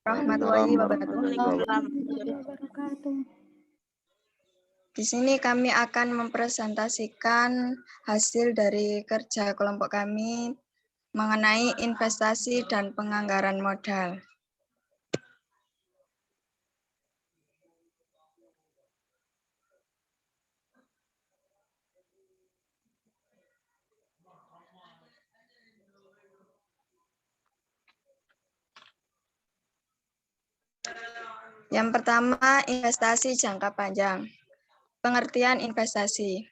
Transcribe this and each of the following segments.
warahmatullahi wabarakatuh. Di sini kami akan mempresentasikan hasil dari kerja kelompok kami mengenai investasi dan penganggaran modal. Yang pertama, investasi jangka panjang. Pengertian investasi.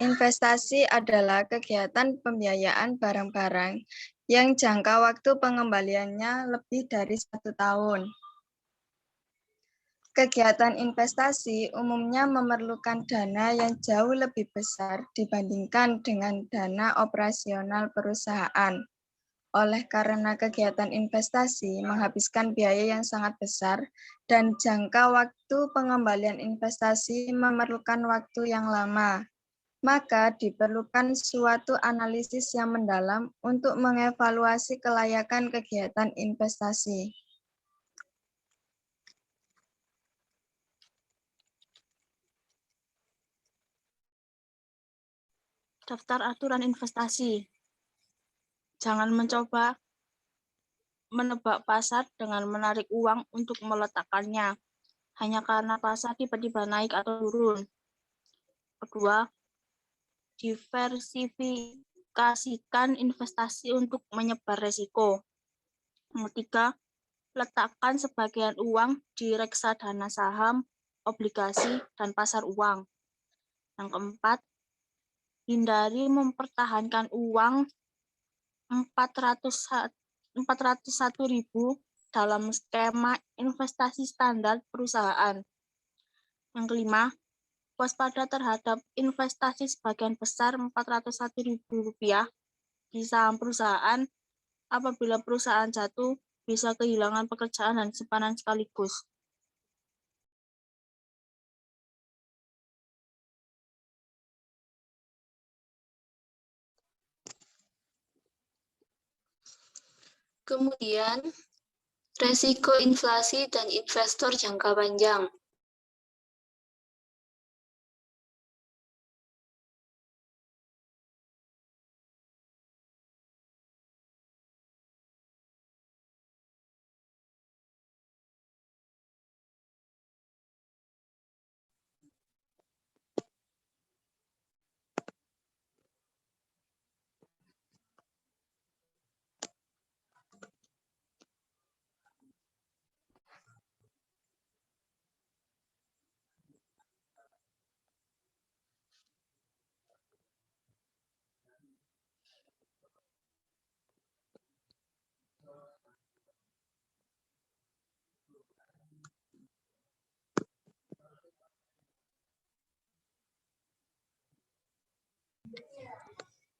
Investasi adalah kegiatan pembiayaan barang-barang yang jangka waktu pengembaliannya lebih dari 1 tahun. Kegiatan investasi umumnya memerlukan dana yang jauh lebih besar dibandingkan dengan dana operasional perusahaan. Oleh karena kegiatan investasi menghabiskan biaya yang sangat besar dan jangka waktu pengembalian investasi memerlukan waktu yang lama, maka diperlukan suatu analisis yang mendalam untuk mengevaluasi kelayakan kegiatan investasi. Daftar aturan investasi. Jangan mencoba menebak pasar dengan menarik uang untuk meletakkannya, hanya karena pasar tiba-tiba naik atau turun. Kedua, diversifikasikan investasi untuk menyebar risiko. Yang ketiga, letakkan sebagian uang di reksadana saham, obligasi, dan pasar uang. Yang keempat, hindari mempertahankan uang 401.000 dalam skema investasi standar perusahaan. Yang kelima, waspada terhadap investasi sebagian besar Rp401.000 di saham perusahaan. Apabila perusahaan jatuh, bisa kehilangan pekerjaan dan simpanan sekaligus. Kemudian, resiko inflasi dan investor jangka panjang.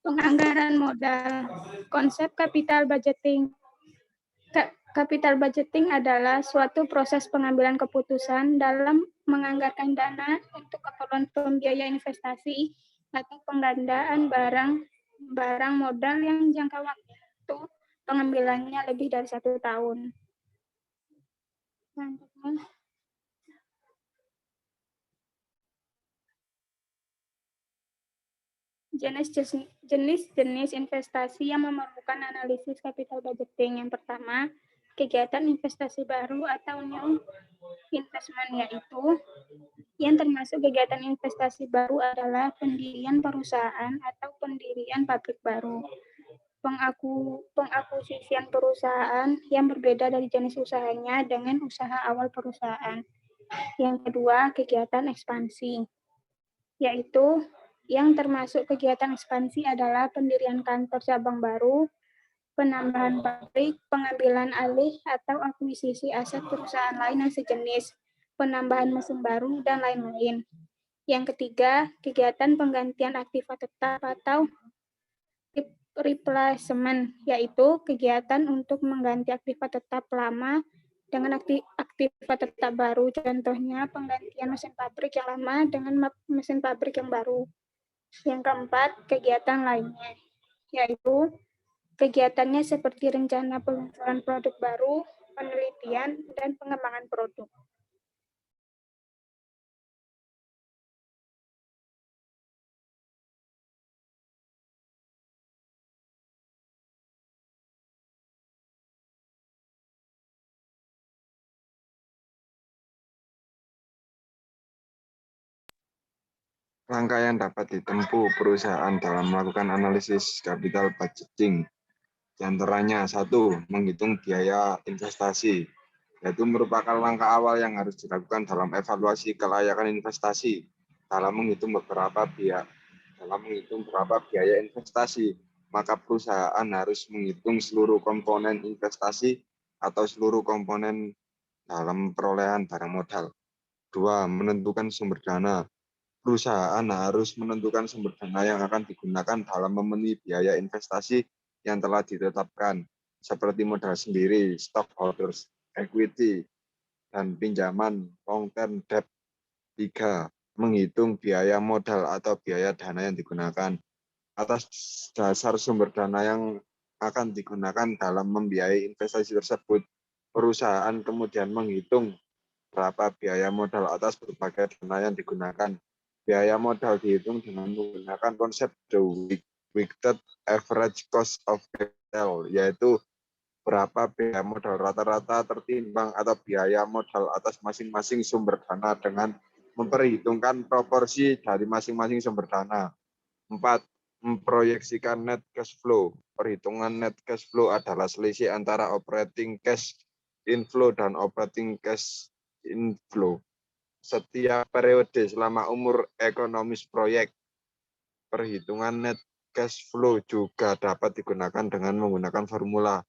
Penganggaran modal. Konsep capital budgeting. Capital budgeting adalah suatu proses pengambilan keputusan dalam menganggarkan dana untuk keperluan pembiayaan investasi atau penggandaan barang modal yang jangka waktu pengambilannya lebih dari 1 tahun. Jenis-jenis investasi yang memerlukan analisis capital budgeting. Yang pertama, kegiatan investasi baru atau new investment, yaitu yang termasuk kegiatan investasi baru adalah pendirian perusahaan atau pendirian pabrik baru, pengakuisisian perusahaan yang berbeda dari jenis usahanya dengan usaha awal perusahaan. Yang kedua, kegiatan ekspansi, yaitu yang termasuk kegiatan ekspansi adalah pendirian kantor cabang baru, penambahan pabrik, pengambilan alih atau akuisisi aset perusahaan lain yang sejenis, penambahan mesin baru, dan lain-lain. Yang ketiga, kegiatan penggantian aktiva tetap atau replacement, yaitu kegiatan untuk mengganti aktiva tetap lama dengan aktiva tetap baru. Contohnya, penggantian mesin pabrik yang lama dengan mesin pabrik yang baru. Yang keempat, kegiatan lainnya, yaitu kegiatannya seperti rencana peluncuran produk baru, penelitian, dan pengembangan produk. Langkah yang dapat ditempuh perusahaan dalam melakukan analisis capital budgeting. Di antaranya, 1. Menghitung biaya investasi, yaitu merupakan langkah awal yang harus dilakukan dalam evaluasi kelayakan investasi. Dalam menghitung berapa biaya investasi, maka perusahaan harus menghitung seluruh komponen investasi atau seluruh komponen dalam perolehan barang modal. 2. Menentukan sumber dana. Perusahaan harus menentukan sumber dana yang akan digunakan dalam memenuhi biaya investasi yang telah ditetapkan, seperti modal sendiri, stockholders, equity, dan pinjaman long-term debt. 3. Menghitung biaya modal atau biaya dana yang digunakan. Atas dasar sumber dana yang akan digunakan dalam membiayai investasi tersebut, perusahaan kemudian menghitung berapa biaya modal atas berbagai dana yang digunakan. Biaya modal dihitung dengan menggunakan konsep the weighted average cost of capital, yaitu berapa biaya modal rata-rata tertimbang atau biaya modal atas masing-masing sumber dana dengan memperhitungkan proporsi dari masing-masing sumber dana. 4. Memproyeksikan net cash flow. Perhitungan net cash flow adalah selisih antara operating cash inflow dan operating cash inflow setiap periode selama umur ekonomis proyek. Perhitungan net cash flow juga dapat digunakan dengan menggunakan formula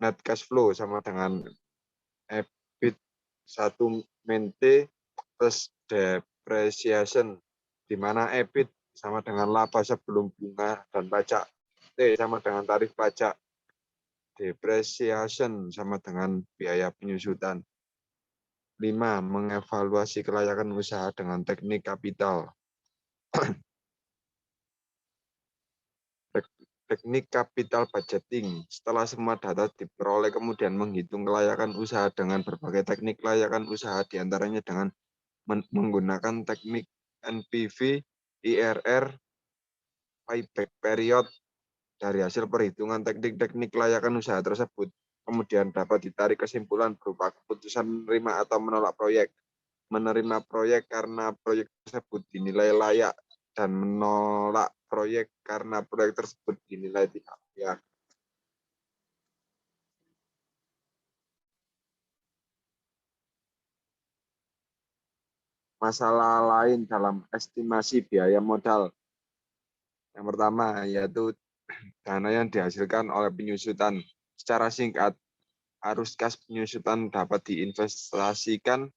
net cash flow sama dengan EBIT 1 min T plus depreciation, di mana EBIT sama dengan laba sebelum bunga dan pajak, T sama dengan tarif pajak, depreciation sama dengan biaya penyusutan. 5. Mengevaluasi kelayakan usaha dengan teknik kapital. Teknik capital budgeting. Setelah semua data diperoleh, kemudian menghitung kelayakan usaha dengan berbagai teknik kelayakan usaha, diantaranya dengan menggunakan teknik NPV, IRR, payback period. Dari hasil perhitungan teknik-teknik kelayakan usaha tersebut, kemudian dapat ditarik kesimpulan berupa keputusan menerima atau menolak proyek. Menerima proyek karena proyek tersebut dinilai layak, dan menolak proyek karena proyek tersebut dinilai tidak layak. Masalah lain dalam estimasi biaya modal. Yang pertama yaitu dana yang dihasilkan oleh penyusutan. Secara singkat, arus kas penyusutan dapat diinvestasikan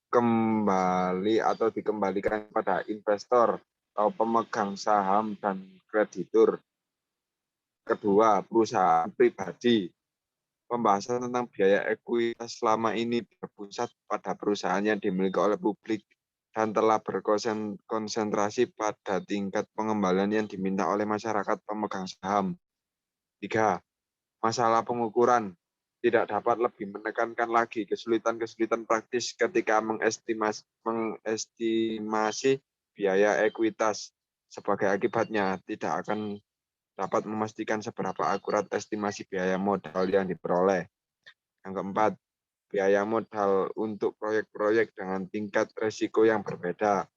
kembali atau dikembalikan pada investor atau pemegang saham dan kreditur. Kedua, perusahaan pribadi. Pembahasan tentang biaya ekuitas selama ini berpusat pada perusahaan yang dimiliki oleh publik dan telah berkonsentrasi pada tingkat pengembalian yang diminta oleh masyarakat pemegang saham. 3. Masalah pengukuran. Tidak dapat lebih menekankan lagi kesulitan-kesulitan praktis ketika mengestimasi biaya ekuitas. Sebagai akibatnya, tidak akan dapat memastikan seberapa akurat estimasi biaya modal yang diperoleh. Yang keempat, biaya modal untuk proyek-proyek dengan tingkat risiko yang berbeda.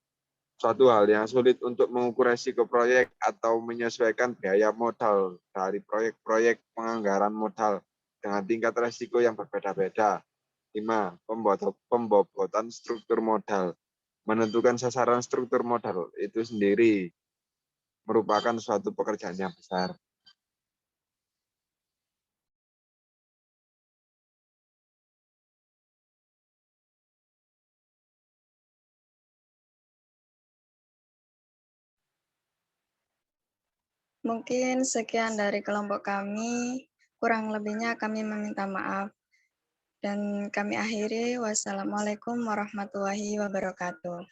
Suatu hal yang sulit untuk mengukur risiko proyek atau menyesuaikan biaya modal dari proyek-proyek penganggaran modal dengan tingkat risiko yang berbeda-beda. 5. Pembobotan struktur modal. Menentukan sasaran struktur modal itu sendiri merupakan suatu pekerjaan yang besar. Mungkin sekian dari kelompok kami, kurang lebihnya kami meminta maaf. Dan kami akhiri, wassalamualaikum warahmatullahi wabarakatuh.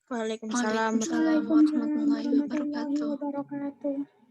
Waalaikumsalam. Waalaikumsalam warahmatullahi wabarakatuh. wabarakatuh.